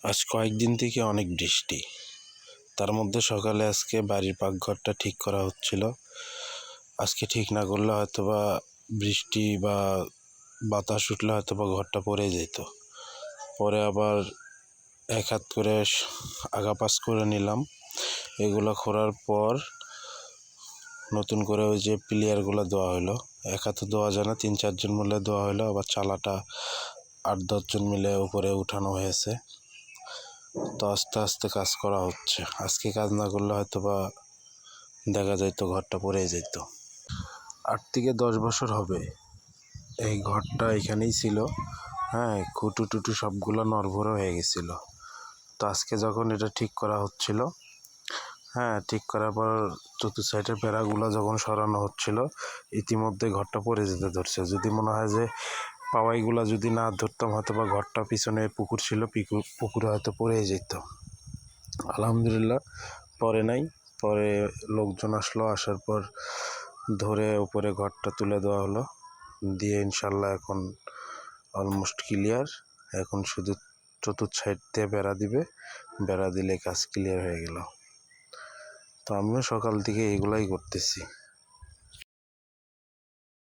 আজ কয়েকদিন থেকে অনেক বৃষ্টি। তার মধ্যে সকালে আজকে বাড়ির পাকঘরটা ঠিক করা হচ্ছিল। আজকে ঠিক না করলে হয়তোবা বৃষ্টি বা বাতাস উঠলে হয়তোবা ঘরটা পড়ে যেত। পরে আবার এক হাত করে আগাপাস করে নিলাম। এগুলো করার পর নতুন করে ওই যে পিলিয়ারগুলো দেওয়া হলো। এক হাতে দেওয়া যায় না, 3-4 জন মিলে দেওয়া হলো। আবার চালাটা 8-10 জন মিলে উপরে উঠানো হয়েছে। তো আস্তে আস্তে কাজ করা হচ্ছে। আজকে কাজ না করলে হয়তো বা দেখা যাইতো ঘরটা পড়ে যেত। 8 থেকে 10 বছর হবে এই ঘরটা এখানেই ছিল। খুঁটু টুটু সবগুলো নড়বড়ে হয়ে গেছিল। তো আজকে যখন এটা ঠিক করা হচ্ছিল, ঠিক করার পর চতুর্থ সাইডের বেড়াগুলো যখন সরানো হচ্ছিল, ইতিমধ্যে ঘরটা পড়ে যেতে ধরছে। যদি মনে হয় যে পাওয়াইগুলা যদি না ধরতাম হয়তো বা ঘরটা পিছনে পুকুর ছিল, পুকুরে হয়তো পড়ে যেত। আলহামদুলিল্লাহ পরে নাই। পরে লোকজন আসলো, আসার পর ধরে উপরে ঘরটা তুলে দেওয়া হলো, দিয়ে ইনশাল্লাহ এখন অলমোস্ট ক্লিয়ার। এখন শুধু চতুর্থ সাইড দিয়ে বেড়া দিবে, বেড়া দিলে কাজ ক্লিয়ার হয়ে গেল। তো আমিও সকাল থেকে এগুলাই করতেছি।